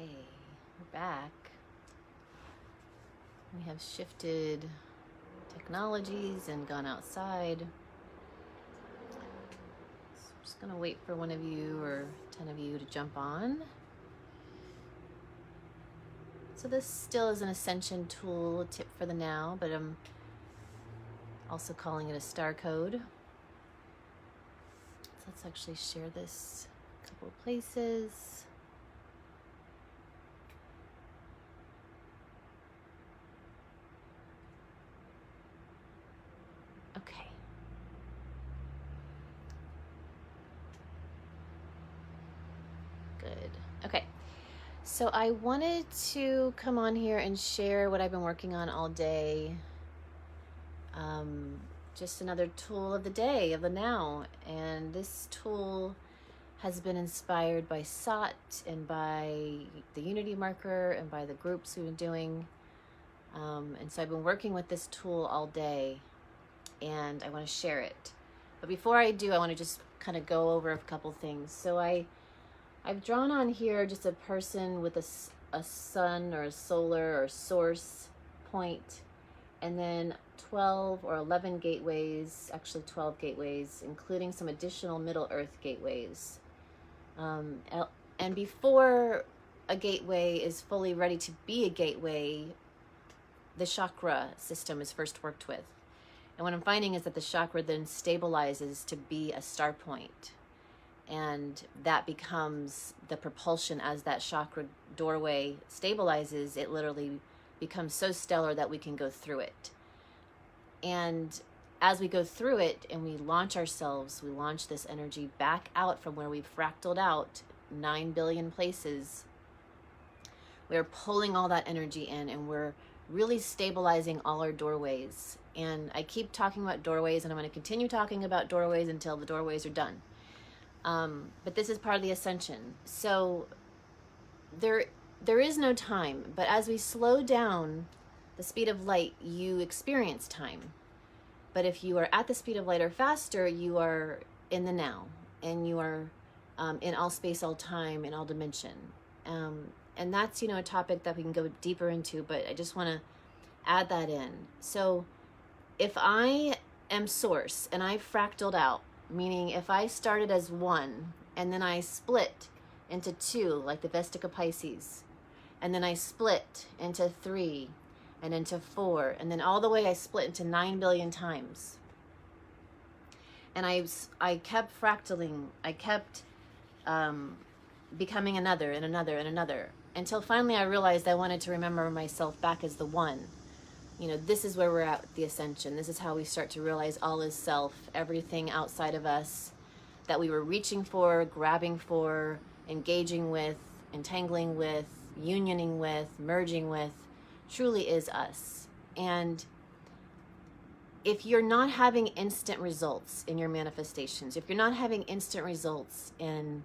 Okay, we're back. We have shifted technologies and gone outside. So I'm just gonna wait for one of you or 10 of you to jump on. So this still is an ascension tool, tip for the now, but I'm also calling it a StarCODE. So let's actually share this a couple of places. Okay. Good. Okay. So I wanted to come on here and share what I've been working on all day. Just another tool of the day, of the now. And this tool has been inspired by SOT and by the Unity Marker and by the groups we've been doing. And so I've been working with this tool all day and I want to share it. But before I do, I want to just kind of go over a couple things. So I've drawn on here just a person with a sun or a solar or source point, and then 12 or 11 gateways, actually 12 gateways, including some additional Middle Earth gateways. And before a gateway is fully ready to be a gateway, the chakra system is first worked with. And what I'm finding is that the chakra then stabilizes to be a star point. And that becomes the propulsion as that chakra doorway stabilizes. It literally becomes so stellar that we can go through it. And as we go through it and we launch ourselves, we launch this energy back out from where we've fractaled out 9 billion places. We're pulling all that energy in and we're really stabilizing all our doorways. And I keep talking about doorways and I'm going to continue talking about doorways until the doorways are done. But this is part of the ascension. So there is no time, but as we slow down the speed of light, you experience time. But if you are at the speed of light or faster, you are in the now, and you are in all space, all time, in all dimension. And that's, a topic that we can go deeper into, but I just want to add that in. So if I am source and I fractaled out, meaning if I started as 1 and then I split into 2, like the Vestica Pisces, and then I split into 3 and into 4, and then all the way I split into 9 billion times. And I kept fractaling, I kept becoming another and another and another, until finally I realized I wanted to remember myself back as the 1. This is where we're at with the ascension. This is how we start to realize all is self, everything outside of us that we were reaching for, grabbing for, engaging with, entangling with, unioning with, merging with, truly is us. And if you're not having instant results in your manifestations, if you're not having instant results in,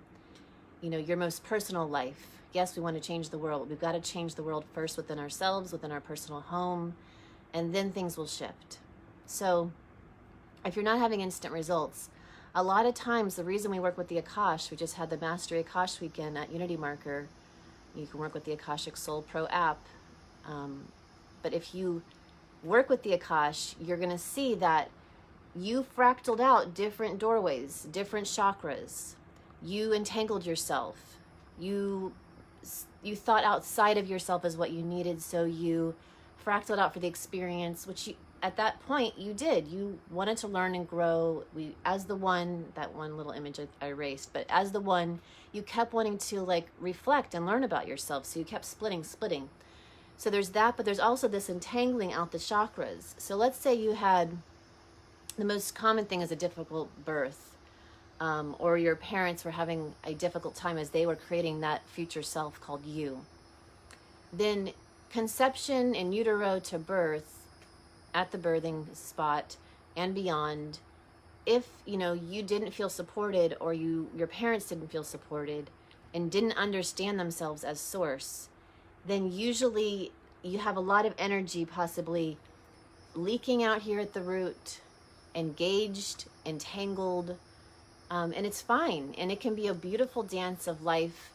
your most personal life, yes, we want to change the world, but we've got to change the world first within ourselves, within our personal home, and then things will shift. So if you're not having instant results, a lot of times the reason we work with the Akash, we just had the Mastery Akash weekend at Unity Marker. You can work with the akashicsoulproapp. But if you work with the Akash, you're going to see that you fractaled out different doorways, different chakras. You entangled yourself. You thought outside of yourself as what you needed, so you fractaled out for the experience, which you, at that point you did. You wanted to learn and grow. As the 1, that one little image I erased, but as the 1, you kept wanting to reflect and learn about yourself. So you kept splitting. So there's that, but there's also this entangling out the chakras. So let's say you had, the most common thing is a difficult birth, or your parents were having a difficult time as they were creating that future self called you. Then conception in utero to birth, at the birthing spot and beyond, if you didn't feel supported, or your parents didn't feel supported and didn't understand themselves as source, then usually you have a lot of energy possibly leaking out here at the root, engaged, entangled, and it's fine. And it can be a beautiful dance of life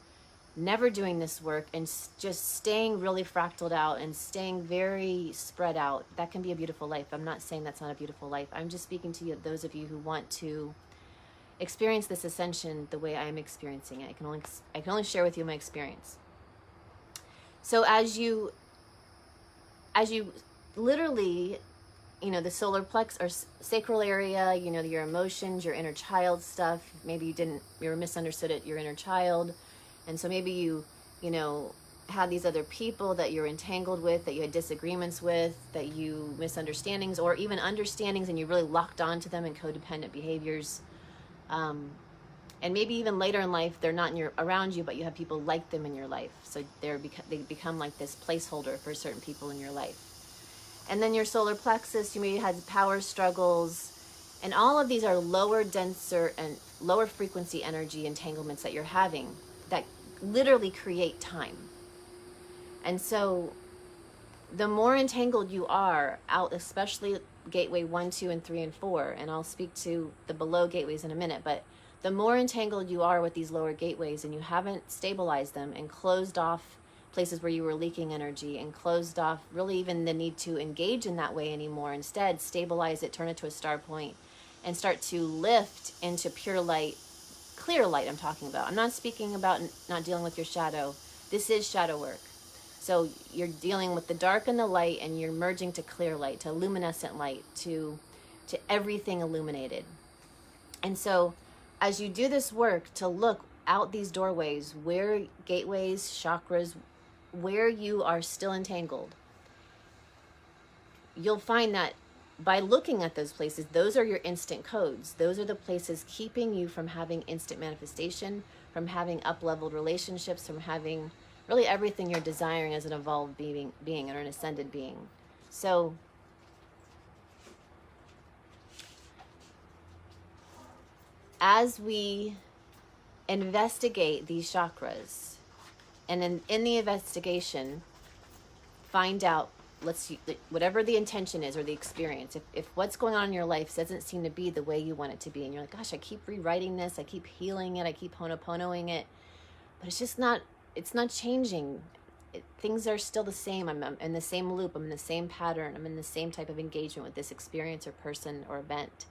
never doing this work and just staying really fractaled out and staying very spread out, that can be a beautiful life. I'm not saying that's not a beautiful life. I'm just speaking to you, those of you who want to experience this ascension the way I'm experiencing it. I can only share with you my experience. So as you literally, you know, the solar plex or sacral area, you know, your emotions, your inner child stuff, maybe you were misunderstood at your inner child. And so maybe you know, had these other people that you're entangled with, that you had disagreements with, that you misunderstandings, or even understandings, and you really locked onto them in codependent behaviors. And maybe even later in life, they're not around you, but you have people like them in your life. So they become like this placeholder for certain people in your life. And then your solar plexus, you maybe had power struggles. And all of these are lower, denser, and lower frequency energy entanglements that you're having that literally create time. And so the more entangled you are out, especially gateway 1, 2, and 3, and 4, and I'll speak to the below gateways in a minute, but the more entangled you are with these lower gateways and you haven't stabilized them and closed off places where you were leaking energy and closed off really even the need to engage in that way anymore, instead stabilize it, turn it to a star point, and start to lift into pure light, clear light I'm talking about. I'm not speaking about not dealing with your shadow. This is shadow work. So you're dealing with the dark and the light, and you're merging to clear light, to luminescent light, to everything illuminated. And so as you do this work to look out these doorways, where gateways, chakras, where you are still entangled, you'll find that by looking at those places, those are your instant codes. Those are the places keeping you from having instant manifestation, from having up-leveled relationships, from having really everything you're desiring as an evolved being or an ascended being. So as we investigate these chakras, and in the investigation, find out, whatever the intention is or the experience, if what's going on in your life doesn't seem to be the way you want it to be, and you're like, gosh, I keep rewriting this, I keep healing it, I keep honoponoing it, but it's not changing. Things are still the same. I'm in the same loop, I'm in the same pattern, I'm in the same type of engagement with this experience or person or event.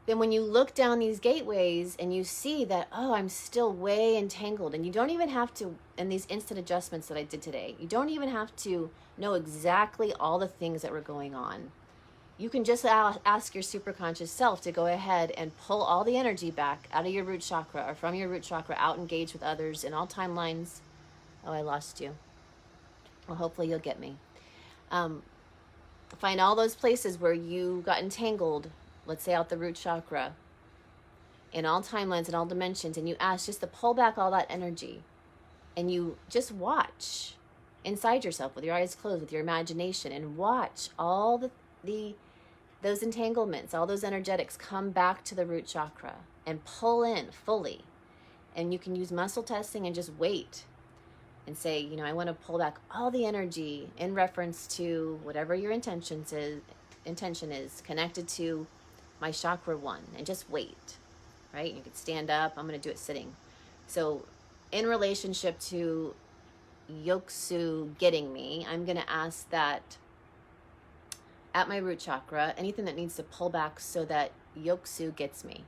Then when you look down these gateways and you see that, oh, I'm still way entangled, and you don't even have to, in these instant adjustments that I did today, you don't even have to know exactly all the things that were going on. You can just ask your superconscious self to go ahead and pull all the energy back out of your root chakra, or from your root chakra, out engage with others in all timelines. Oh, I lost you. Well, hopefully you'll get me. Find all those places where you got entangled, let's say out the root chakra, in all timelines and all dimensions, and you ask just to pull back all that energy, and you just watch inside yourself with your eyes closed, with your imagination, and watch all those entanglements, all those energetics come back to the root chakra and pull in fully. And you can use muscle testing and just wait and say, you know, I want to pull back all the energy in reference to whatever your intention is connected to my chakra 1, and just wait, right? You can stand up. I'm going to do it sitting. So in relationship to Yoksu getting me, I'm going to ask that at my root chakra, anything that needs to pull back so that Yoksu gets me.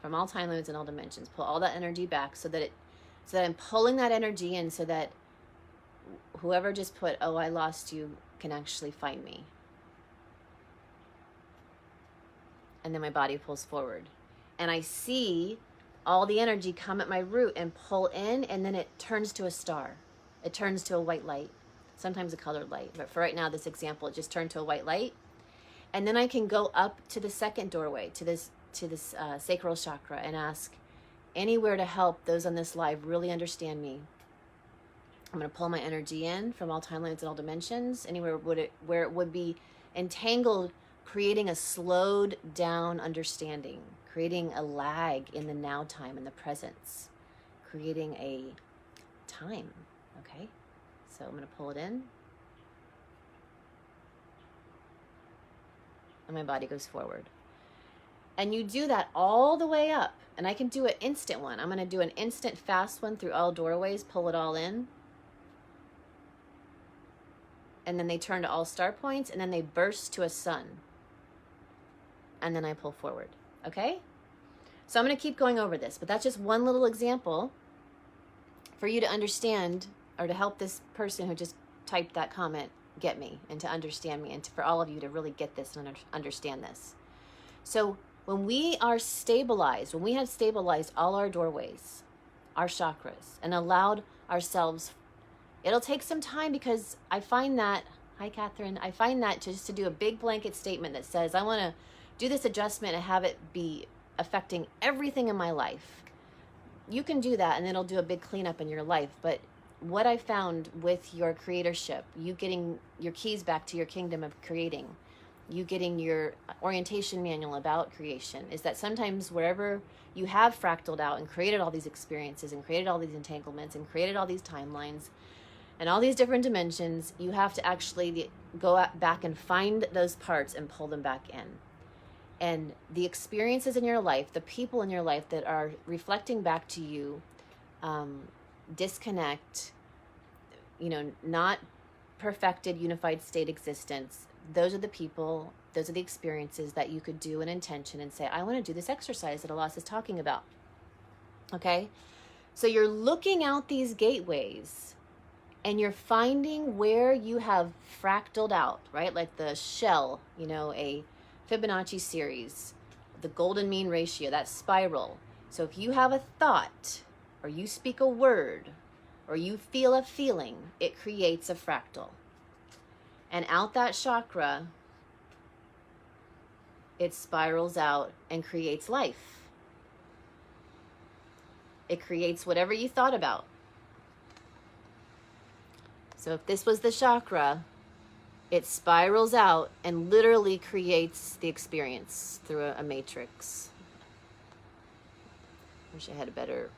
From all time limits and all dimensions, pull all that energy back so that I'm pulling that energy in, so that whoever just put, oh, I lost you, can actually find me. And then my body pulls forward. And I see all the energy come at my root and pull in, and then it turns to a star. It turns to a white light, sometimes a colored light. But for right now, this example, it just turned to a white light. And then I can go up to the second doorway, to this sacral chakra, and ask anywhere to help those on this live really understand me. I'm going to pull my energy in from all timelines and all dimensions, anywhere where it would be entangled, creating a slowed down understanding, creating a lag in the now time, in the presence, creating a time. Okay, so I'm going to pull it in, and my body goes forward. And you do that all the way up. And I can do an instant one. I'm going to do an instant fast one through all doorways, pull it all in. And then they turn to all star points, and then they burst to a sun. And then I pull forward. Okay? So I'm going to keep going over this, but that's just one little example for you to understand, or to help this person who just typed that comment get me, and to understand me, and for all of you to really get this and understand this. So when we are stabilized, when we have stabilized all our doorways, our chakras, and allowed ourselves, it'll take some time, because I find that, hi Catherine, I find that just to do a big blanket statement that says, I want to do this adjustment and have it be affecting everything in my life. You can do that, and it'll do a big cleanup in your life. But what I found with your creatorship, you getting your keys back to your kingdom of creating, you getting your orientation manual about creation, is that sometimes wherever you have fractaled out and created all these experiences and created all these entanglements and created all these timelines and all these different dimensions, you have to actually go back and find those parts and pull them back in. And the experiences in your life, the people in your life that are reflecting back to you, disconnect, not perfected unified state existence, those are the people, those are the experiences that you could do an intention and say, I want to do this exercise that Alas is talking about. Okay? So you're looking out these gateways and you're finding where you have fractaled out, right? Like the shell, a Fibonacci series, the golden mean ratio, that spiral. So if you have a thought, or you speak a word, or you feel a feeling, it creates a fractal. And out that chakra, it spirals out and creates life. It creates whatever you thought about. So if this was the chakra, it spirals out and literally creates the experience through a matrix. Wish I had a better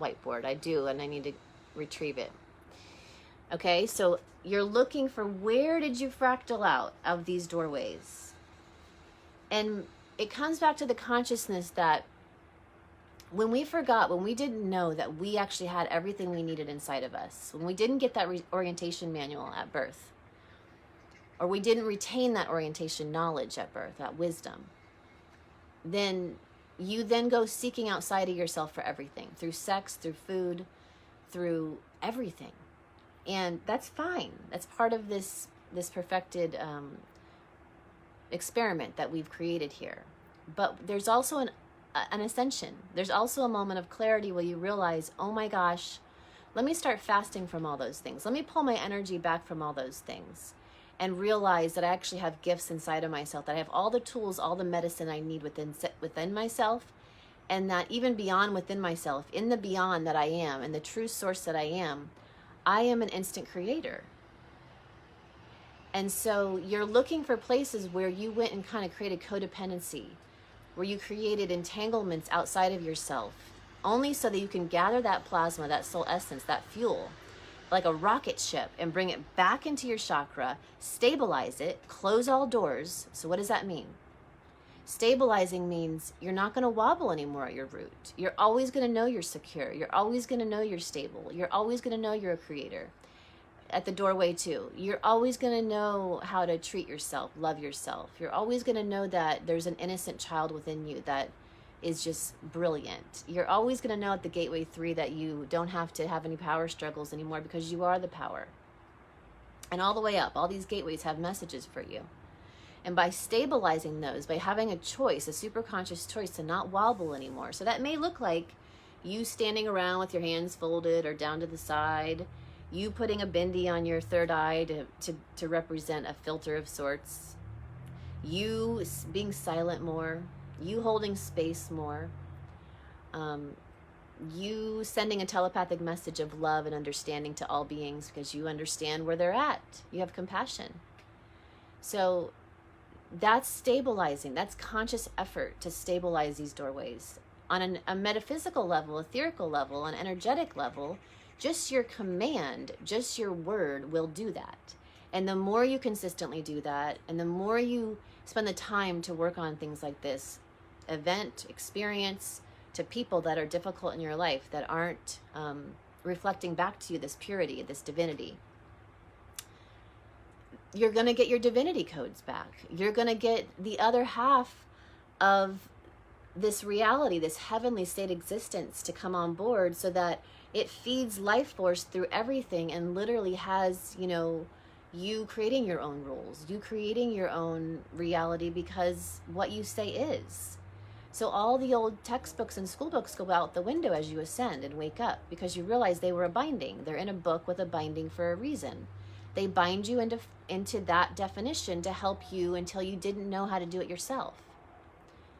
whiteboard. I do, and I need to retrieve it. Okay, so you're looking for, where did you fractal out of these doorways? And it comes back to the consciousness that when we forgot, when we didn't know that we actually had everything we needed inside of us, when we didn't get that orientation manual at birth, or we didn't retain that orientation knowledge at birth, that wisdom, then you then go seeking outside of yourself for everything, through sex, through food, through everything. And that's fine. That's part of this perfected experiment that we've created here. But there's also an ascension. There's also a moment of clarity where you realize, oh my gosh, let me start fasting from all those things. Let me pull my energy back from all those things. And realize that I actually have gifts inside of myself, that I have all the tools, all the medicine I need within myself, and that even beyond within myself, in the beyond that I am, and the true source that I am an instant creator. And so you're looking for places where you went and kind of created codependency, where you created entanglements outside of yourself, only so that you can gather that plasma, that soul essence, that fuel, like a rocket ship, and bring it back into your chakra, stabilize it, close all doors. So what does that mean? Stabilizing means you're not going to wobble anymore at your root. You're always going to know you're secure. You're always going to know you're stable. You're always going to know you're a creator. At the doorway too, you're always going to know how to treat yourself, love yourself. You're always going to know that there's an innocent child within you that is just brilliant. You're always going to know at the gateway 3 that you don't have to have any power struggles anymore, because you are the power. And all the way up, all these gateways have messages for you. And by stabilizing those, by having a choice, a superconscious choice to not wobble anymore. So that may look like you standing around with your hands folded or down to the side, you putting a bindi on your third eye to represent a filter of sorts, you being silent more, you holding space more, you sending a telepathic message of love and understanding to all beings because you understand where they're at. You have compassion. So that's stabilizing. That's conscious effort to stabilize these doorways. On a metaphysical level, etherical level, an energetic level, just your command, just your word will do that. And the more you consistently do that, and the more you spend the time to work on things like this, event, experience, to people that are difficult in your life that aren't reflecting back to you this purity, this divinity, you're going to get your divinity codes back. You're going to get the other half of this reality, this heavenly state existence to come on board, so that it feeds life force through everything and literally has, you know, you creating your own rules, you creating your own reality, because what you say is. So all the old textbooks and school books go out the window as you ascend and wake up, because you realize they were a binding. They're in a book with a binding for a reason. They bind you into that definition to help you until you didn't know how to do it yourself.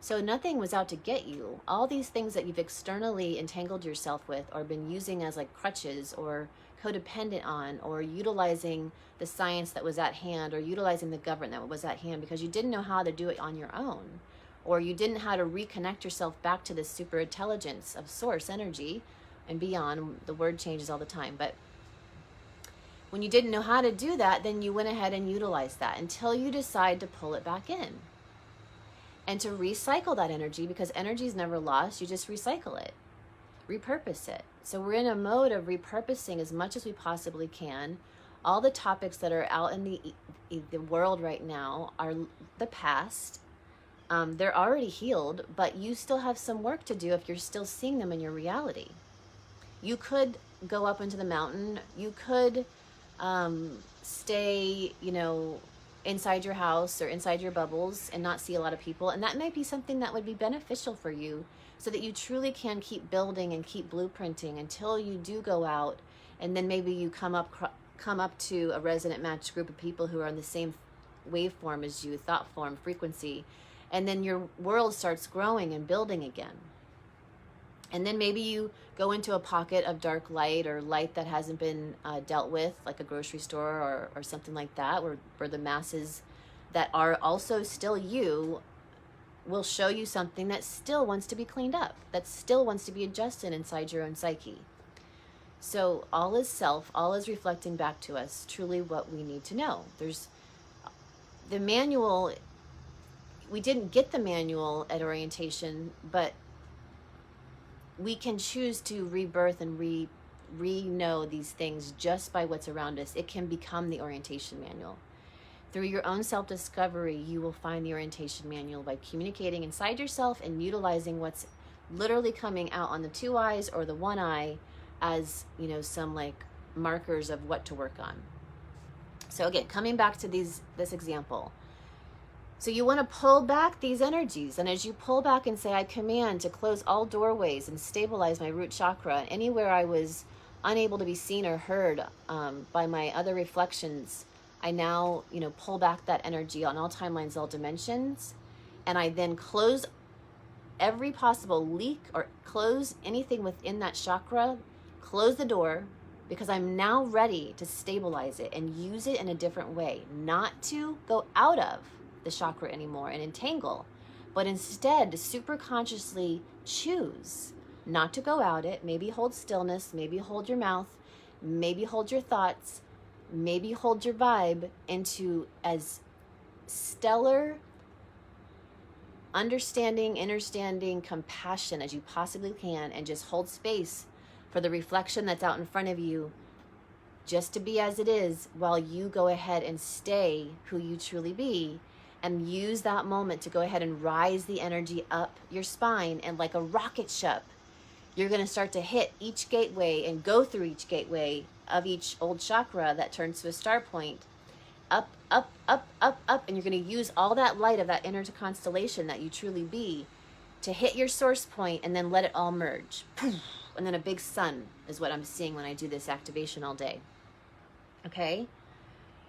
So nothing was out to get you. All these things that you've externally entangled yourself with or been using as like crutches or codependent on, or utilizing the science that was at hand, or utilizing the government that was at hand because you didn't know how to do it on your own, or you didn't know how to reconnect yourself back to this super intelligence of source energy and beyond. The word changes all the time, but when you didn't know how to do that, then you went ahead and utilized that until you decide to pull it back in and to recycle that energy, because energy is never lost. You just recycle it, repurpose it. So we're in a mode of repurposing as much as we possibly can. All the topics that are out in the world right now are the past. They're already healed, but you still have some work to do if you're still seeing them in your reality. You could go up into the mountain. You could stay, you know, inside your house or inside your bubbles and not see a lot of people. And that might be something that would be beneficial for you, so that you truly can keep building and keep blueprinting until you do go out. And then maybe you come up to a resonant match group of people who are on the same waveform as you, thought form, frequency. And then your world starts growing and building again. And then maybe you go into a pocket of dark light, or light that hasn't been dealt with, like a grocery store or something like that, where the masses that are also still you will show you something that still wants to be cleaned up, that still wants to be adjusted inside your own psyche. So all is self, all is reflecting back to us truly what we need to know. There's the manual. We didn't get the manual at orientation, but we can choose to rebirth and re-know these things just by what's around us. It can become the orientation manual. Through your own self-discovery, you will find the orientation manual by communicating inside yourself and utilizing what's literally coming out on the two eyes or the one eye as, you know, some like markers of what to work on. So again, coming back to this example. So you want to pull back these energies. And as you pull back and say, I command to close all doorways and stabilize my root chakra, anywhere I was unable to be seen or heard by my other reflections, I now, you know, pull back that energy on all timelines, all dimensions. And I then close every possible leak or close anything within that chakra, close the door, because I'm now ready to stabilize it and use it in a different way, not to go out of the chakra anymore and entangle, but instead to super consciously choose not to go out it. Maybe hold stillness, maybe hold your mouth, maybe hold your thoughts, maybe hold your vibe into as stellar understanding, compassion as you possibly can, and just hold space for the reflection that's out in front of you just to be as it is, while you go ahead and stay who you truly be. And use that moment to go ahead and rise the energy up your spine. And like a rocket ship, you're going to start to hit each gateway and go through each gateway of each old chakra that turns to a star point. Up, up, up, up, up. And you're going to use all that light of that inner constellation that you truly be to hit your source point, and then let it all merge. And then a big sun is what I'm seeing when I do this activation all day. Okay?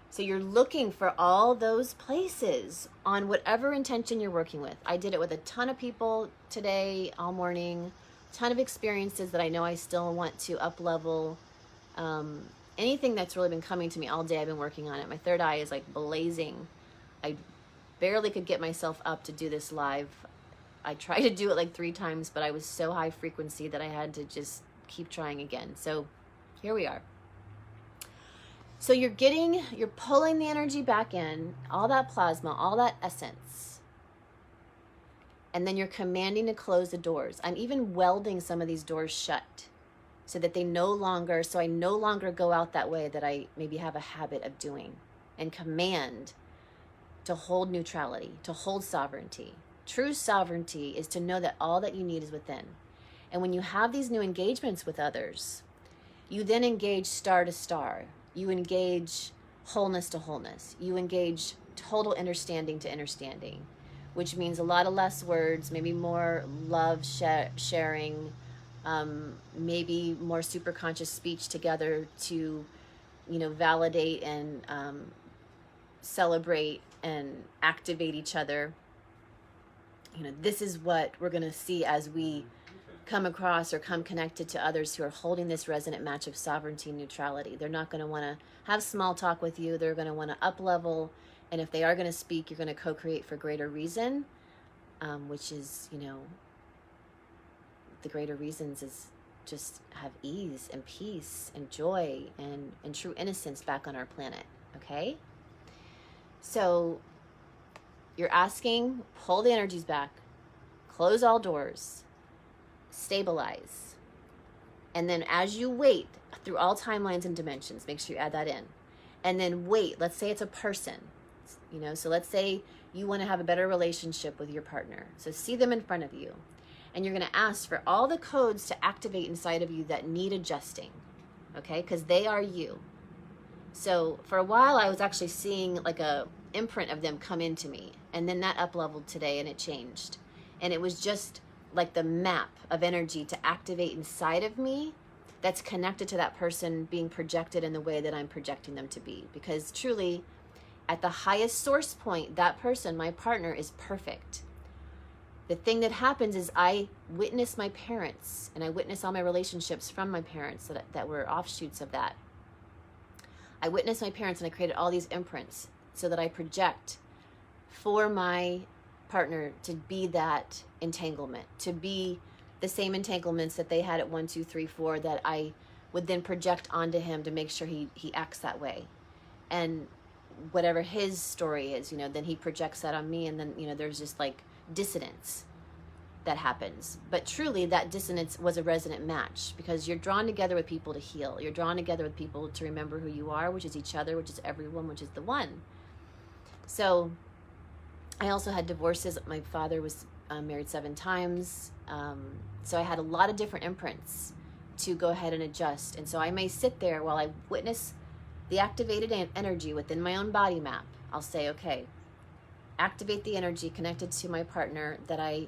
So you're looking for all those places on whatever intention you're working with. I did it with a ton of people today, all morning, a ton of experiences that I know I still want to up level. Anything that's really been coming to me all day, I've been working on it. My third eye is like blazing. I barely could get myself up to do this live. I tried to do it like 3 times, but I was so high frequency that I had to just keep trying again. So here we are. So you're pulling the energy back in, all that plasma, all that essence. And then you're commanding to close the doors. I'm even welding some of these doors shut so that I no longer go out that way that I maybe have a habit of doing, and command to hold neutrality, to hold sovereignty. True sovereignty is to know that all that you need is within. And when you have these new engagements with others, you then engage star to star. You engage wholeness to wholeness. You engage total understanding to understanding, which means a lot of less words, maybe more love sharing, maybe more superconscious speech together to, validate and celebrate and activate each other. This is what we're going to see as we come across or come connected to others who are holding this resonant match of sovereignty and neutrality. They're not going to want to have small talk with you. They're going to want to up level. And if they are going to speak, you're going to co-create for greater reason, which is, the greater reasons is just have ease and peace and joy and true innocence back on our planet. Okay? So you're asking, pull the energies back, close all doors, stabilize. And then as you wait through all timelines and dimensions, make sure you add that in. And then wait, let's say it's a person, so let's say you want to have a better relationship with your partner. So see them in front of you. And you're going to ask for all the codes to activate inside of you that need adjusting. Okay? Because they are you. So for a while, I was actually seeing like a imprint of them come into me. And then that up-leveled today and it changed. And it was just like the map of energy to activate inside of me that's connected to that person being projected in the way that I'm projecting them to be. Because truly, at the highest source point, that person, my partner, is perfect. The thing that happens is I witness my parents, and I witness all my relationships from my parents that were offshoots of that. I witnessed my parents and I created all these imprints so that I project for my partner to be that entanglement, to be the same entanglements that they had at 1, 2, 3, 4 that I would then project onto him to make sure he acts that way. And whatever his story is, then he projects that on me, and then, there's just like dissonance that happens. But truly that dissonance was a resonant match, because you're drawn together with people to heal. You're drawn together with people to remember who you are, which is each other, which is everyone, which is the one. So I also had divorces. My father was married 7 times. So I had a lot of different imprints to go ahead and adjust. And so I may sit there while I witness the activated energy within my own body map. I'll say, okay, activate the energy connected to my partner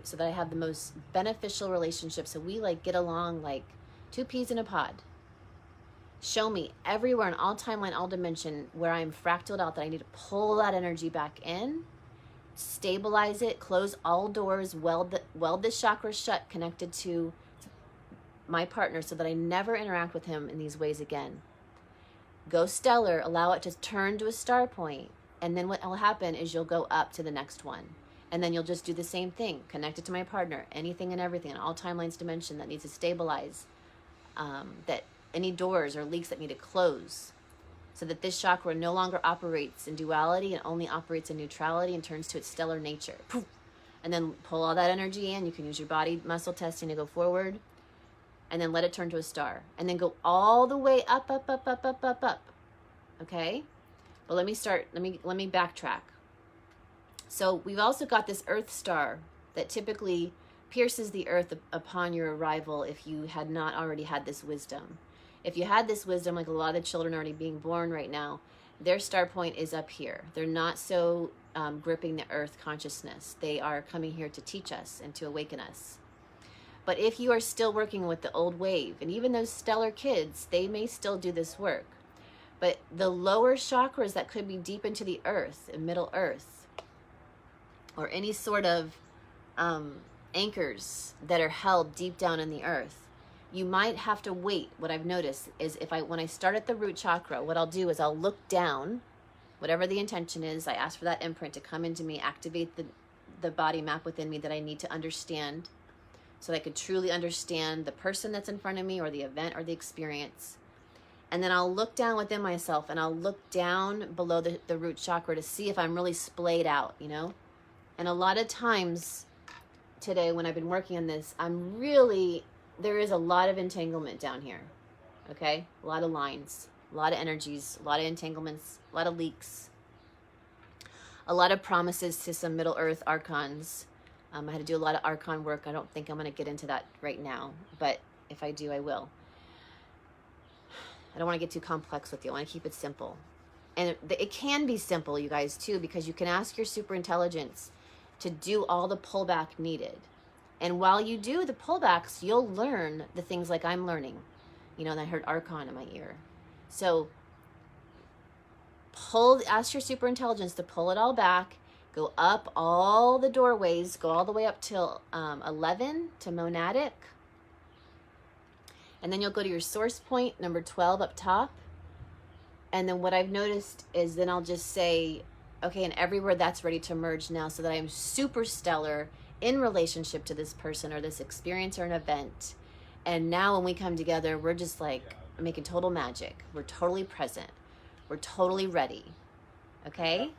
so that I have the most beneficial relationship. So we get along like 2 peas in a pod. Show me everywhere in all timeline, all dimension where I'm fractaled out that I need to pull that energy back in, stabilize it, close all doors, weld the chakra shut connected to my partner so that I never interact with him in these ways again. Go stellar, allow it to turn to a star point, and then what will happen is you'll go up to the next one. And then you'll just do the same thing, connected to my partner, anything and everything in all timelines dimension that needs to stabilize, that any doors or leaks that need to close, so that this chakra no longer operates in duality and only operates in neutrality and turns to its stellar nature. Poof. And then pull all that energy in. You can use your body muscle testing to go forward, and then let it turn to a star, and then go all the way up, up, up, up, up, up, up. Okay? But let me backtrack. So we've also got this Earth star that typically pierces the earth upon your arrival if you had not already had this wisdom. If you had this wisdom, like a lot of the children already being born right now, their star point is up here. They're not so gripping the earth consciousness. They are coming here to teach us and to awaken us. But if you are still working with the old wave, and even those stellar kids, they may still do this work. But the lower chakras that could be deep into the earth, in middle earth, or any sort of anchors that are held deep down in the earth, you might have to wait. What I've noticed is when I start at the root chakra, what I'll do is I'll look down, whatever the intention is, I ask for that imprint to come into me, activate the body map within me that I need to understand, so that I could truly understand the person that's in front of me or the event or the experience. And then I'll look down within myself, and I'll look down below the root chakra to see if I'm really splayed out, And a lot of times, today when I've been working on this, there is a lot of entanglement down here. Okay? A lot of lines, a lot of energies, a lot of entanglements, a lot of leaks, a lot of promises to some Middle Earth archons. I had to do a lot of archon work. I don't think I'm going to get into that right now, but if I do, I will. I don't want to get too complex with you. I want to keep it simple. And it can be simple, you guys, too, because you can ask your super intelligence to do all the pullback needed. And while you do the pullbacks, you'll learn the things like I'm learning. You know, and I heard archon in my ear. So ask your super intelligence to pull it all back, go up all the doorways, go all the way up till 11 to monadic. And then you'll go to your source point, number 12 up top. And then what I've noticed is then I'll just say, okay, and everywhere that's ready to merge now so that I am super stellar in relationship to this person or this experience or an event. And now when we come together, we're just like making total magic. We're totally present. We're totally ready. Okay?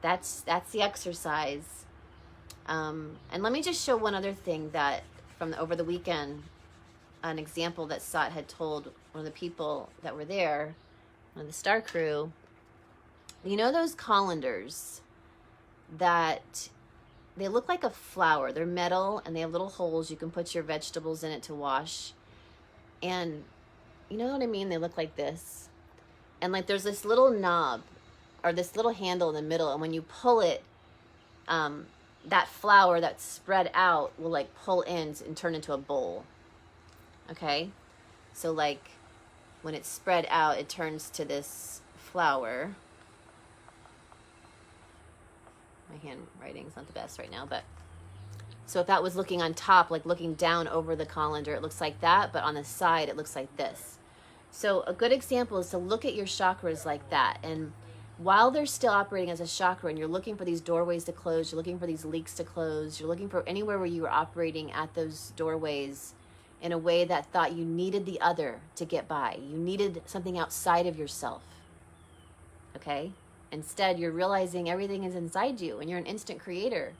That's the exercise. And let me just show one other thing that from over the weekend, an example that Sat had told one of the people that were there, one of the star crew. You know those colanders that they look like a flower? They're metal and they have little holes. You can put your vegetables in it to wash. And you know what I mean? They look like this. And like there's this little knob or this little handle in the middle. And when you pull it, that flower that's spread out will like pull in and turn into a bowl. Okay? So like when it's spread out, it turns to this flower. My handwriting's not the best right now, but so if that was looking on top, like looking down over the colander, it looks like that, but on the side, it looks like this. So a good example is to look at your chakras like that. And while they're still operating as a chakra and you're looking for these doorways to close, you're looking for these leaks to close, you're looking for anywhere where you were operating at those doorways in a way that thought you needed the other to get by. You needed something outside of yourself. Okay? Instead, you're realizing everything is inside you and you're an instant creator.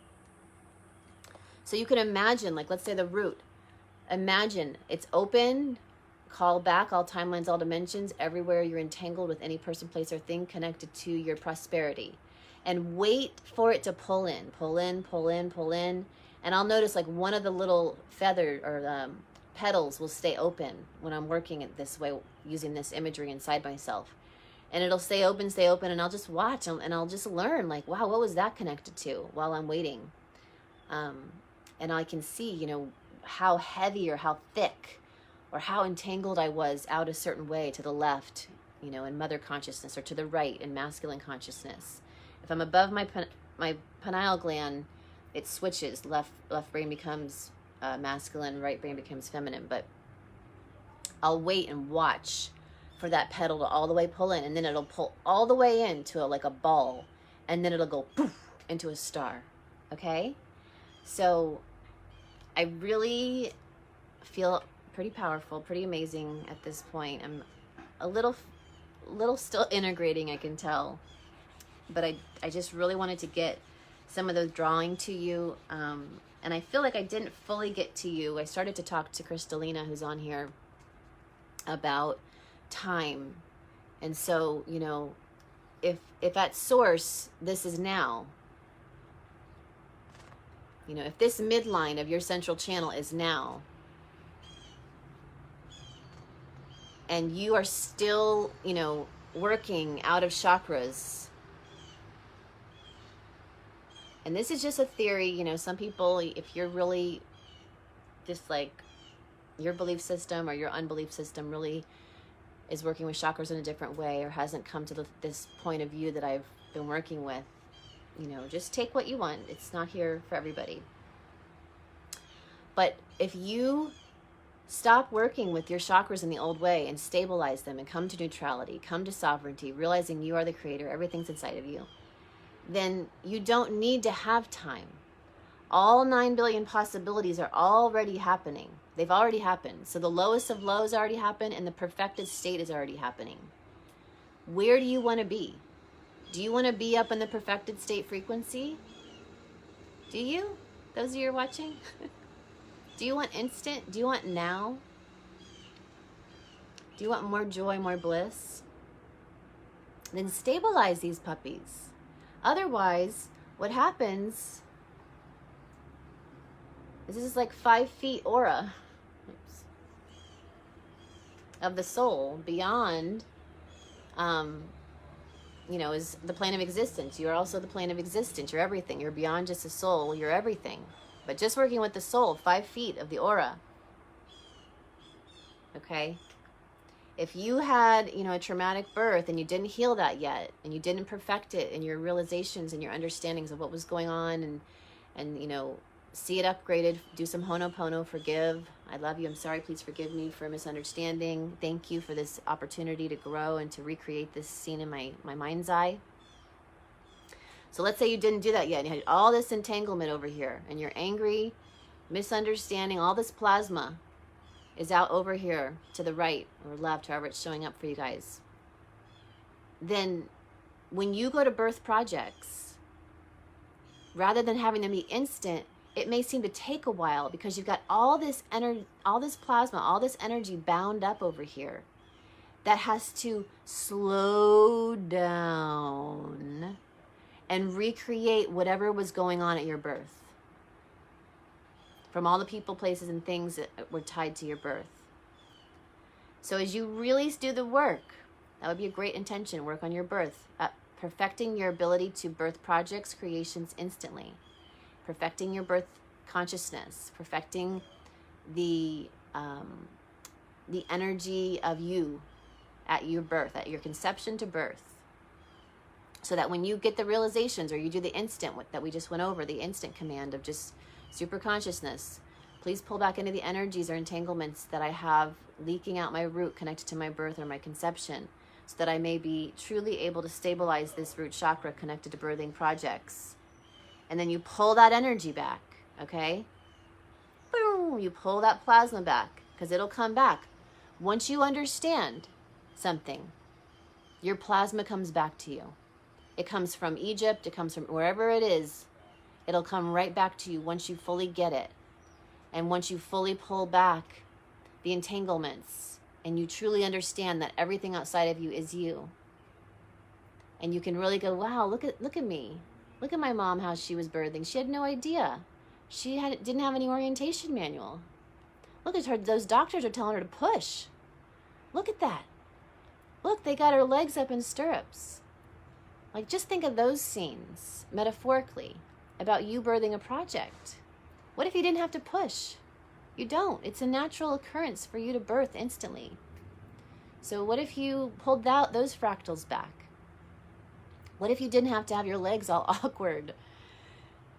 So you can imagine, like let's say the root. Imagine it's open, call back all timelines, all dimensions, everywhere you're entangled with any person, place, or thing connected to your prosperity. And wait for it to pull in, pull in, pull in, pull in. And I'll notice like one of the little feather or petals will stay open when I'm working it this way, using this imagery inside myself. And it'll stay open, and I'll just watch and I'll just learn like, wow, what was that connected to while I'm waiting? And I can see, you know, how heavy or how thick or how entangled I was out a certain way to the left, you know, in mother consciousness, or to the right in masculine consciousness. If I'm above my pineal gland, it switches. Left brain becomes masculine, right brain becomes feminine. But I'll wait and watch for that petal to all the way pull in, and then it'll pull all the way into like a ball, and then it'll go poof into a star. Okay? So I really feel pretty powerful, pretty amazing at this point. I'm a little still integrating, I can tell. But I just really wanted to get some of those drawing to you. And I feel like I didn't fully get to you. I started to talk to Crystalina, who's on here, about time. And so, you know, if at source, this is now. You know, if this midline of your central channel is now, and you are still, you know, working out of chakras, and this is just a theory, you know, some people, if you're really just like your belief system or your unbelief system really is working with chakras in a different way, or hasn't come to this point of view that I've been working with, you know, just take what you want. It's not here for everybody. But if you stop working with your chakras in the old way and stabilize them and come to neutrality, come to sovereignty, realizing you are the creator, everything's inside of you, then you don't need to have time. All 9 billion possibilities are already happening. They've already happened. So the lowest of lows already happened, and the perfected state is already happening. Where do you want to be? Do you want to be up in the perfected state frequency? Do you? Those of you who are watching? Do you want instant? Do you want now? Do you want more joy, more bliss? Then stabilize these puppies. Otherwise, what happens is this is like 5 feet aura of the soul beyond, you know, is the plane of existence. You're also the plane of existence. You're everything. You're beyond just a soul. You're everything. But just working with the soul, 5 feet of the aura. Okay? If you had, you know, a traumatic birth and you didn't heal that yet, and you didn't perfect it in your realizations and your understandings of what was going on, and you know, see it upgraded, do some honopono, forgive. I love you. I'm sorry. Please forgive me for misunderstanding. Thank you for this opportunity to grow and to recreate this scene in my mind's eye. So let's say you didn't do that yet, and you had all this entanglement over here, and you're angry, misunderstanding, all this plasma is out over here to the right or left, however it's showing up for you guys. Then when you go to birth projects, rather than having them be instant, it may seem to take a while because you've got all this energy, all this plasma, all this energy bound up over here that has to slow down and recreate whatever was going on at your birth, from all the people, places, and things that were tied to your birth. So as you really do the work, that would be a great intention, work on your birth, perfecting your ability to birth projects, creations instantly, perfecting your birth consciousness, perfecting the energy of you at your birth, at your conception to birth, so that when you get the realizations, or you do the instant that we just went over, the instant command of just super consciousness, please pull back into the energies or entanglements that I have leaking out my root connected to my birth or my conception, so that I may be truly able to stabilize this root chakra connected to birthing projects. And then you pull that energy back, okay? Boom, you pull that plasma back, because it'll come back. Once you understand something, your plasma comes back to you. It comes from Egypt, it comes from wherever it is. It'll come right back to you once you fully get it. And once you fully pull back the entanglements and you truly understand that everything outside of you is you. And you can really go, wow, look at me. Look at my mom, how she was birthing. She had no idea. She didn't have any orientation manual. Look at her, those doctors are telling her to push. Look at that. Look, they got her legs up in stirrups. Like, just think of those scenes, metaphorically, about you birthing a project. What if you didn't have to push? You don't. It's a natural occurrence for you to birth instantly. So what if you pulled out those fractals back? What if you didn't have to have your legs all awkward,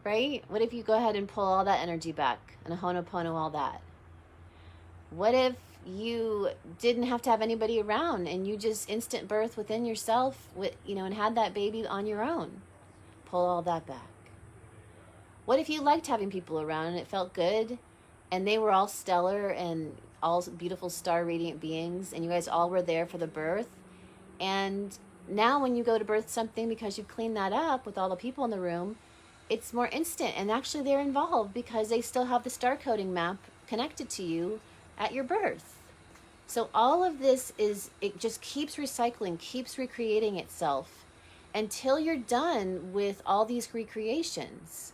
right? What if you go ahead and pull all that energy back and a honopono all that? What if you didn't have to have anybody around and you just instant birth within yourself, with, you know, and had that baby on your own? Pull all that back. What if you liked having people around and it felt good and they were all stellar and all beautiful star radiant beings and you guys all were there for the birth, and now when you go to birth something, because you've cleaned that up with all the people in the room, it's more instant, and actually they're involved because they still have the star coding map connected to you at your birth. So all of this it just keeps recycling, keeps recreating itself until you're done with all these recreations.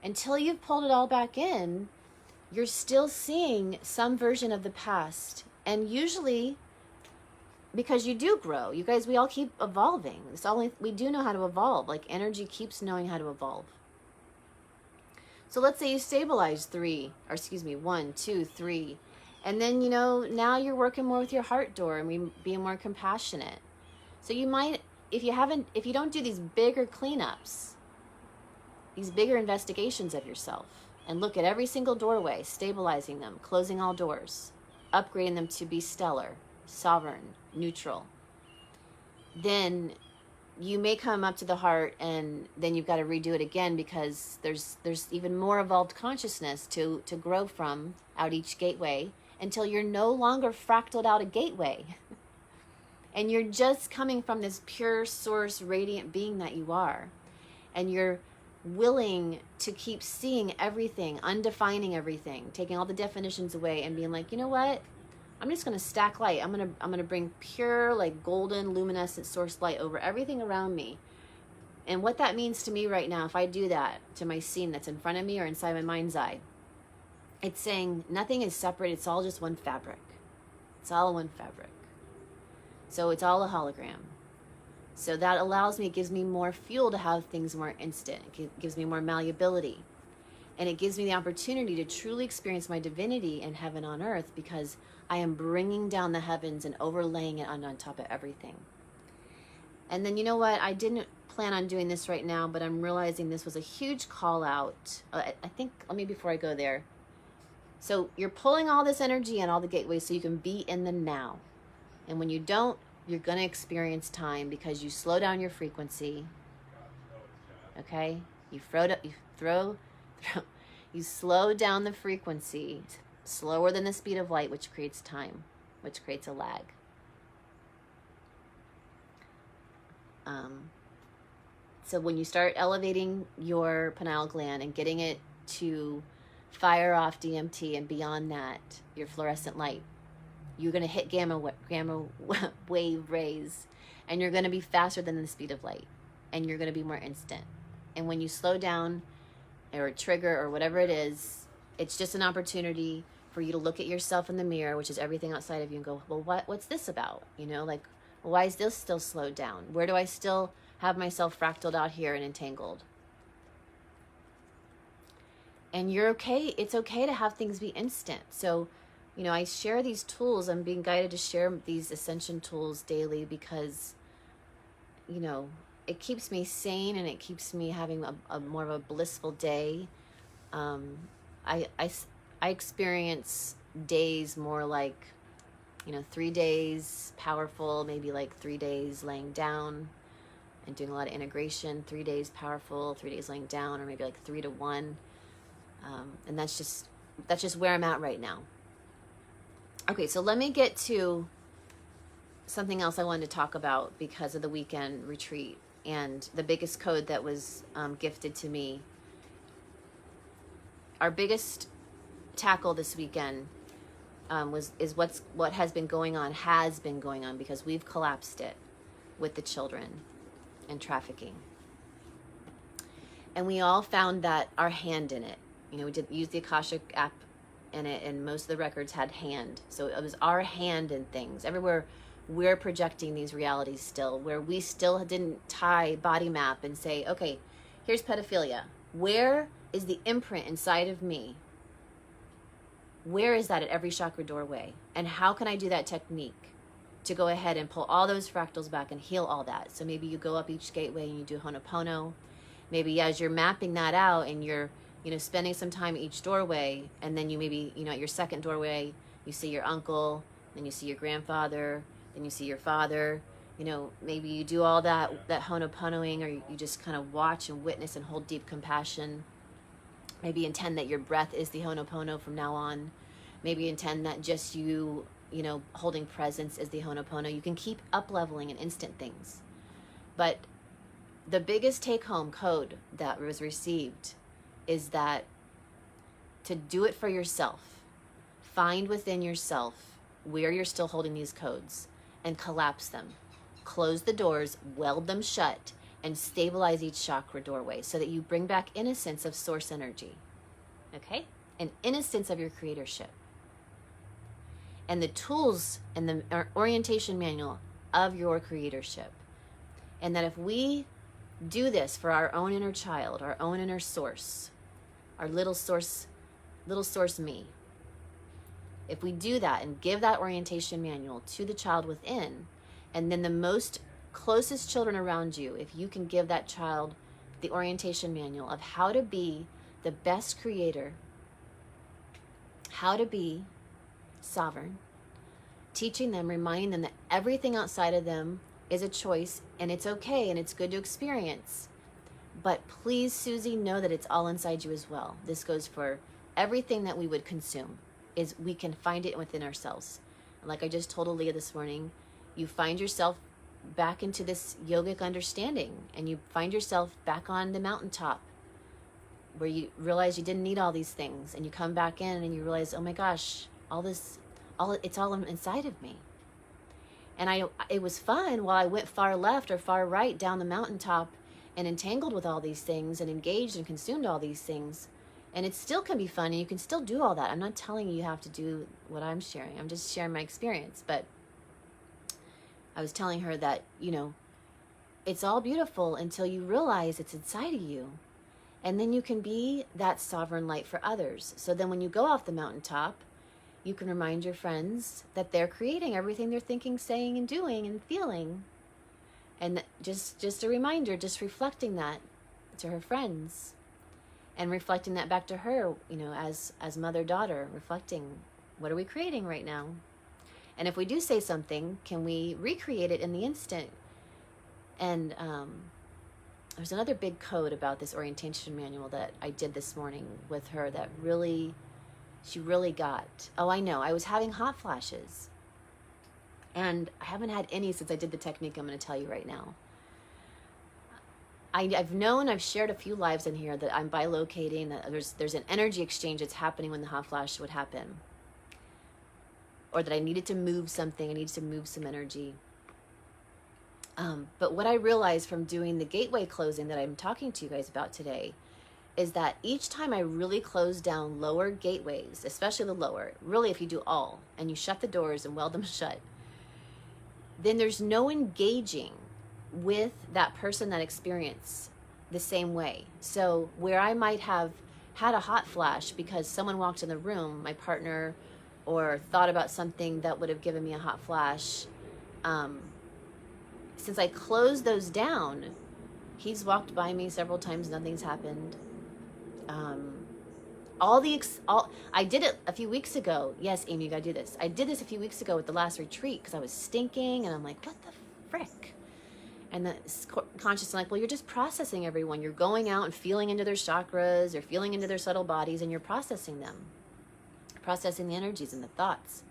Until you've pulled it all back in, you're still seeing some version of the past. And usually, because you do grow, you guys, we all keep evolving. We do know how to evolve. Like, energy keeps knowing how to evolve. So let's say you stabilize 1, 2, 3. And then, you know, now you're working more with your heart door and being more compassionate. So you might, if you don't do these bigger cleanups, these bigger investigations of yourself, and look at every single doorway, stabilizing them, closing all doors, upgrading them to be stellar, sovereign, neutral, then you may come up to the heart, and then you've got to redo it again, because there's even more evolved consciousness to grow from out each gateway, until you're no longer fractaled out a gateway. And you're just coming from this pure source radiant being that you are. And you're willing to keep seeing everything, undefining everything, taking all the definitions away and being like, you know what? I'm just going to stack light. I'm going to bring pure, like golden, luminescent source light over everything around me. And what that means to me right now, if I do that to my scene that's in front of me or inside my mind's eye, it's saying nothing is separate. It's all just one fabric. It's all one fabric. So it's all a hologram. So that allows me, it gives me more fuel to have things more instant. It gives me more malleability. And it gives me the opportunity to truly experience my divinity in heaven on earth, because I am bringing down the heavens and overlaying it on top of everything. And then, you know what? I didn't plan on doing this right now, but I'm realizing this was a huge call out. I think, let me, before I go there. So you're pulling all this energy and all the gateways so you can be in the now. And when you don't, you're going to experience time because you slow down your frequency. Okay? You slow down the frequency slower than the speed of light, which creates time, which creates a lag. So when you start elevating your pineal gland and getting it to fire off DMT and beyond that, your fluorescent light, you're going to hit gamma wave rays, and you're going to be faster than the speed of light, and you're going to be more instant. And when you slow down or trigger or whatever it is, it's just an opportunity for you to look at yourself in the mirror, which is everything outside of you, and go, well, what's this about? You know, like, well, why is this still slowed down? Where do I still have myself fractaled out here and entangled? And you're okay. It's okay to have things be instant. So, you know, I share these tools. I'm being guided to share these ascension tools daily because, you know, it keeps me sane and it keeps me having a more of a blissful day. I experience days more like, you know, 3 days powerful, maybe like 3 days laying down and doing a lot of integration, 3 days powerful, 3 days laying down, or maybe like 3 to 1. And that's just where I'm at right now. Okay, so let me get to something else I wanted to talk about because of the weekend retreat and the biggest code that was gifted to me. Our biggest tackle this weekend is what has been going on because we've collapsed it with the children and trafficking. And we all found that our hand in it. You know, we did use the Akashic app in it, and most of the records had hand. So it was our hand in things. Everywhere we're projecting these realities still, where we still didn't tie body map and say, okay, here's pedophilia. Where is the imprint inside of me? Where is that at every chakra doorway? And how can I do that technique to go ahead and pull all those fractals back and heal all that? So maybe you go up each gateway and you do Ho'oponopono. Maybe as you're mapping that out and you're, you know, spending some time at each doorway, and then you maybe, you know, at your second doorway, you see your uncle, then you see your grandfather, then you see your father. You know, maybe you do all that Ho'oponoing, or you just kind of watch and witness and hold deep compassion. Maybe intend that your breath is the Ho'opono from now on. Maybe intend that just you know, holding presence is the Ho'opono. You can keep up-leveling and instant things. But the biggest take-home code that was received is that to do it for yourself, find within yourself where you're still holding these codes and collapse them. Close the doors, weld them shut, and stabilize each chakra doorway so that you bring back innocence of source energy. Okay? And innocence of your creatorship. And the tools and the orientation manual of your creatorship. And that if we do this for our own inner child, our own inner source, our little source me, if we do that and give that orientation manual to the child within, and then the most closest children around you, if you can give that child the orientation manual of how to be the best creator, how to be sovereign, teaching them, reminding them that everything outside of them is a choice, and it's okay and it's good to experience. But please, Susie, know that it's all inside you as well. This goes for everything that we would consume, is we can find it within ourselves. And like I just told Aaliyah this morning, you find yourself back into this yogic understanding, and you find yourself back on the mountaintop where you realize you didn't need all these things, and you come back in and you realize, oh my gosh, it's all inside of me. And it was fun while I went far left or far right down the mountaintop and entangled with all these things and engaged and consumed all these things. And it still can be fun, and you can still do all that. I'm not telling you have to do what I'm sharing. I'm just sharing my experience. But I was telling her that, it's all beautiful until you realize it's inside of you. And then you can be that sovereign light for others. So then when you go off the mountaintop, you can remind your friends that they're creating everything they're thinking, saying, and doing and feeling. And just a reminder, just reflecting that to her friends. And reflecting that back to her, as mother-daughter, reflecting, what are we creating right now? And if we do say something, can we recreate it in the instant? And there's another big code about this orientation manual that I did this morning with her that she really got. Oh, I know. I was having hot flashes. And I haven't had any since I did the technique I'm going to tell you right now. I've shared a few lives in here that I'm bilocating, that there's an energy exchange that's happening when the hot flash would happen. Or that I needed to move something, I needed to move some energy. But what I realized from doing the gateway closing that I'm talking to you guys about today is that each time I really close down lower gateways, especially the lower, really if you do all, and you shut the doors and weld them shut, then there's no engaging with that person, that experience the same way. So where I might have had a hot flash because someone walked in the room, my partner, or thought about something that would have given me a hot flash, since I closed those down, he's walked by me several times, nothing's happened. I did it a few weeks ago. Yes, Amy, you gotta do this. I did this a few weeks ago with the last retreat because I was stinking, and I'm like, what the frick? And the conscious is like, well, you're just processing everyone. You're going out and feeling into their chakras, or feeling into their subtle bodies, and you're processing them. Processing the energies and the thoughts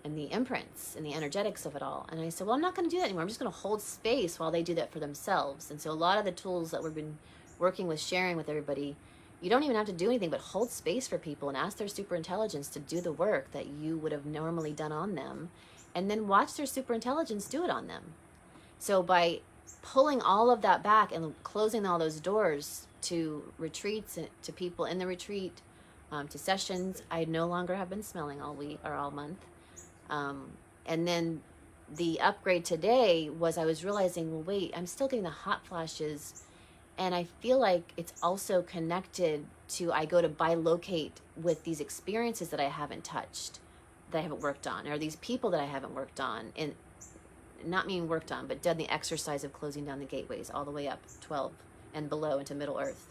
and the imprints and the energetics of it all. And I said, well, I'm not going to do that anymore. I'm just going to hold space while they do that for themselves. And so a lot of the tools that we've been working with, sharing with everybody, you don't even have to do anything but hold space for people and ask their super intelligence to do the work that you would have normally done on them, and then watch their super intelligence do it on them. So by pulling all of that back and closing all those doors to retreats and to people in the retreat, to sessions, I no longer have been smelling all week or all month. And then the upgrade today was I was realizing, well, wait, I'm still getting the hot flashes. And I feel like it's also connected to, I go to bilocate with these experiences that I haven't touched, that I haven't worked on, or these people that I haven't worked on. And not mean worked on, but done the exercise of closing down the gateways all the way up 12 and below into Middle Earth.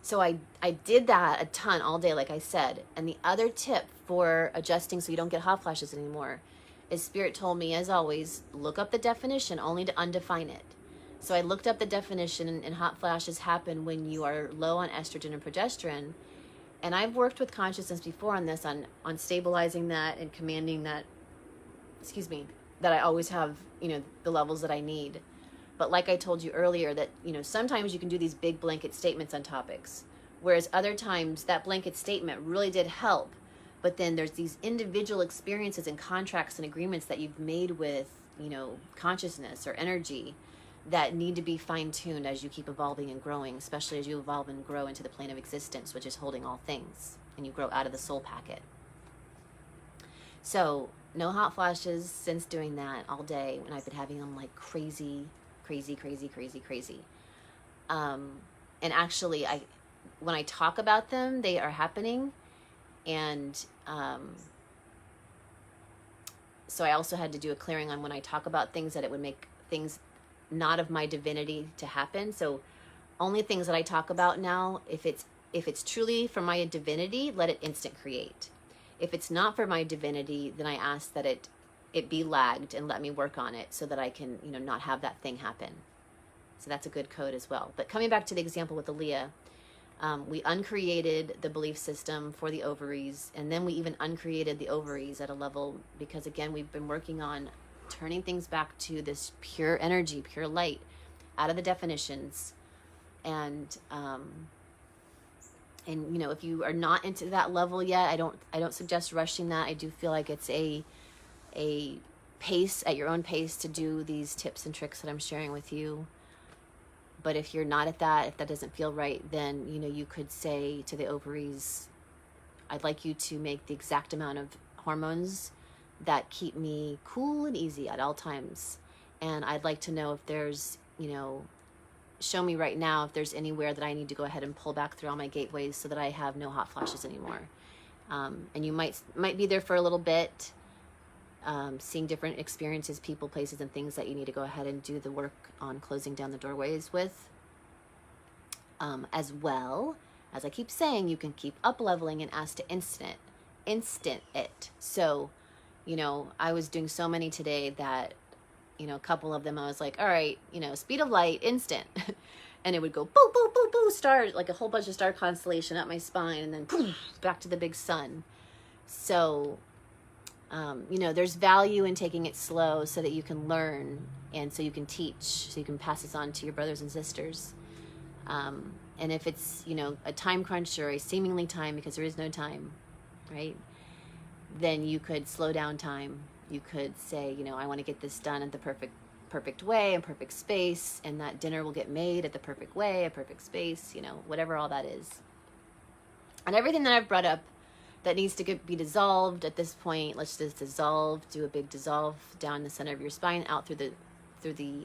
So I did that a ton all day, like I said. And the other tip for adjusting so you don't get hot flashes anymore is Spirit told me, as always, look up the definition only to undefine it. So I looked up the definition, and hot flashes happen when you are low on estrogen and progesterone. And I've worked with consciousness before on this, on stabilizing that and commanding that, that I always have, the levels that I need. But like I told you earlier, that, sometimes you can do these big blanket statements on topics, whereas other times that blanket statement really did help. But then there's these individual experiences and contracts and agreements that you've made with, consciousness or energy that need to be fine-tuned as you keep evolving and growing, especially as you evolve and grow into the plane of existence, which is holding all things, and you grow out of the soul packet. So no hot flashes since doing that all day, when I've been having them like crazy. And actually, when I talk about them, they are happening. And so I also had to do a clearing on when I talk about things, that it would make things not of my divinity to happen. So only things that I talk about now, if it's truly from my divinity, let it instant create. If it's not for my divinity, then I ask that it be lagged and let me work on it so that I can, not have that thing happen. So that's a good code as well. But coming back to the example with the Leah, we uncreated the belief system for the ovaries, and then we even uncreated the ovaries at a level, because again, we've been working on turning things back to this pure energy, pure light, out of the definitions, And you know, if you are not into that level yet, I don't suggest rushing that. I do feel like it's a pace, at your own pace, to do these tips and tricks that I'm sharing with you. But if you're not at that, if that doesn't feel right, then, you know, you could say to the ovaries, I'd like you to make the exact amount of hormones that keep me cool and easy at all times. And I'd like to know if there's, you know, show me right now if there's anywhere that I need to go ahead and pull back through all my gateways so that I have no hot flashes anymore. And you might be there for a little bit, seeing different experiences, people, places, and things that you need to go ahead and do the work on closing down the doorways with. As well, as I keep saying, you can keep up leveling and ask to instant it. So, you know, I was doing so many today that, you know, a couple of them I was like, all right, you know, speed of light, instant. And it would go boo, boo, boo, boo, star, like a whole bunch of star constellation up my spine, and then poof, back to the big sun. So, you know, there's value in taking it slow so that you can learn, and so you can teach, so you can pass this on to your brothers and sisters. And if it's, you know, a time crunch or a seemingly time, because there is no time, right? Then you could slow down time. You could say, you know, I want to get this done at the perfect way and perfect space, and that dinner will get made at the perfect way, a perfect space, you know, whatever all that is. And everything that I've brought up that needs to be dissolved at this point, let's just dissolve, do a big dissolve down the center of your spine, out through the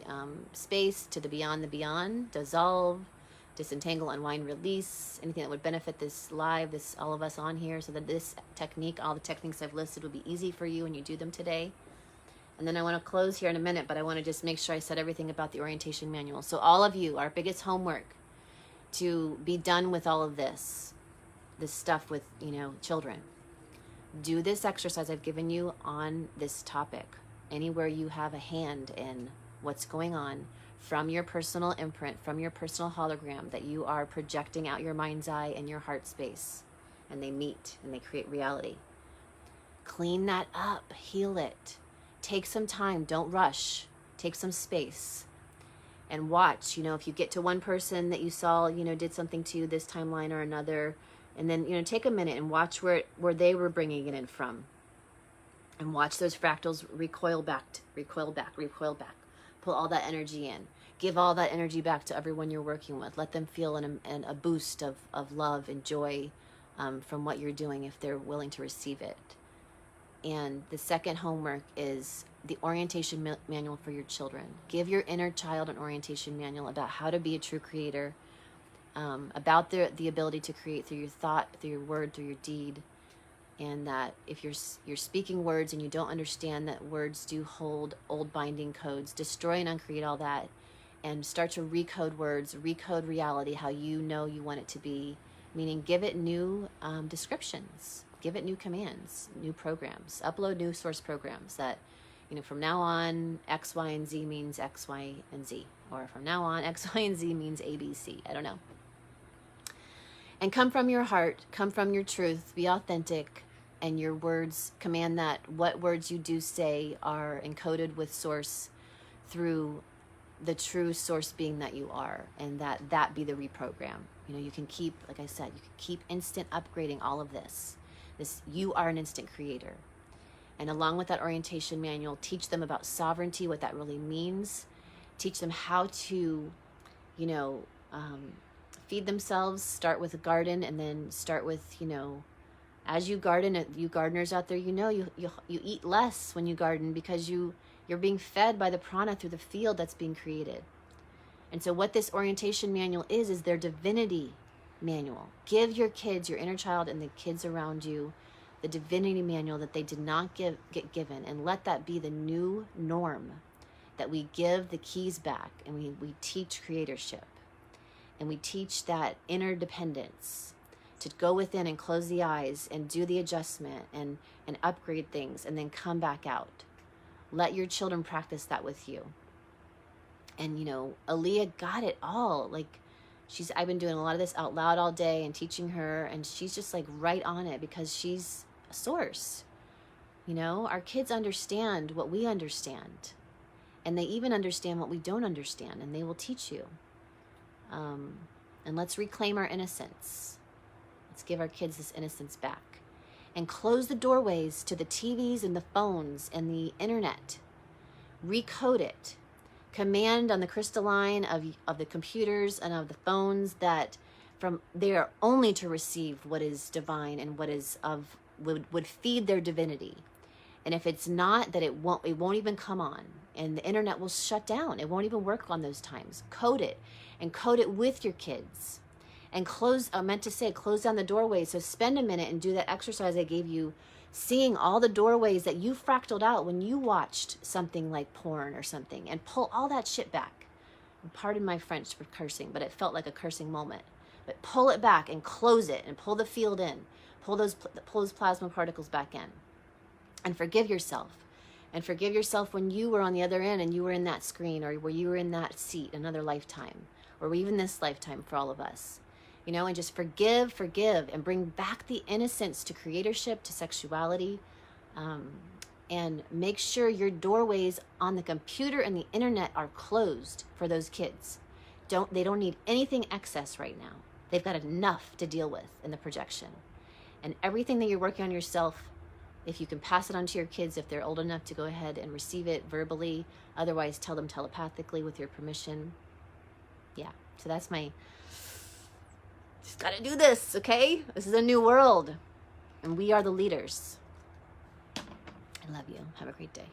space to the beyond, dissolve, disentangle, unwind, release, anything that would benefit this live, this all of us on here, so that this technique, all the techniques I've listed, will be easy for you when you do them today. And then I want to close here in a minute, but I want to just make sure I said everything about the orientation manual. So all of you, our biggest homework to be done with all of this stuff with, you know, children. Do this exercise I've given you on this topic. Anywhere you have a hand in what's going on, from your personal imprint, from your personal hologram that you are projecting out your mind's eye and your heart space, and they meet and they create reality. Clean that up, heal it. Take some time, don't rush. Take some space and watch, you know, if you get to one person that you saw, you know, did something to you this timeline or another, and then, you know, take a minute and watch where they were bringing it in from, and watch those fractals recoil back. Pull all that energy in. Give all that energy back to everyone you're working with. Let them feel a boost of love and joy from what you're doing, if they're willing to receive it. And the second homework is the orientation manual for your children. Give your inner child an orientation manual about how to be a true creator, about the ability to create through your thought, through your word, through your deed. And that if you're speaking words and you don't understand that words do hold old binding codes, destroy and uncreate all that, and start to recode words, recode reality how you know you want it to be, meaning give it new descriptions, give it new commands, new programs, upload new source programs that, you know, from now on, X, Y, and Z means X, Y, and Z, or from now on, X, Y, and Z means A, B, C, I don't know. And come from your heart, come from your truth, be authentic, and your words command that what words you do say are encoded with source through the true source being that you are, and that be the reprogram. You know, you can keep, like I said, you can keep instant upgrading all of this. You are an instant creator. And along with that orientation manual, teach them about sovereignty, what that really means. Teach them how to, you know, feed themselves. Start with a garden, and then start with, you know, as you garden, you gardeners out there, you know, you eat less when you garden, because you're being fed by the prana through the field that's being created. And so what this orientation manual is their divinity manual. Give your kids, your inner child and the kids around you, the divinity manual that they did not get given, and let that be the new norm, that we give the keys back, and we teach creatorship, and we teach that inner dependence, to go within and close the eyes and do the adjustment and upgrade things, and then come back out. Let your children practice that with you. And, you know, Aaliyah got it all. Like, I've been doing a lot of this out loud all day and teaching her, and she's just like right on it, because she's a source. You know, our kids understand what we understand, and they even understand what we don't understand, and they will teach you. And let's reclaim our innocence. Let's give our kids this innocence back. And close the doorways to the TVs and the phones and the internet. Recode it. Command on the crystalline of the computers and of the phones that they are only to receive what is divine and what is would feed their divinity. And if it's not, that it won't even come on, and the internet will shut down. It won't even work on those times. Code it, and code it with your kids. And close down the doorways. So spend a minute and do that exercise I gave you, seeing all the doorways that you fractaled out when you watched something like porn or something, and pull all that shit back. And pardon my French for cursing, but it felt like a cursing moment. But pull it back and close it and pull the field in. Pull those plasma particles back in. And forgive yourself. And forgive yourself when you were on the other end and you were in that screen, or where you were in that seat another lifetime, or even this lifetime for all of us. You know, and just forgive, and bring back the innocence to creatorship, to sexuality, and make sure your doorways on the computer and the internet are closed for those kids. They don't need anything excess right now. They've got enough to deal with in the projection. And everything that you're working on yourself, if you can pass it on to your kids, if they're old enough to go ahead and receive it verbally, otherwise tell them telepathically with your permission. Yeah, so that's just gotta do this, okay? This is a new world, and we are the leaders. I love you. Have a great day.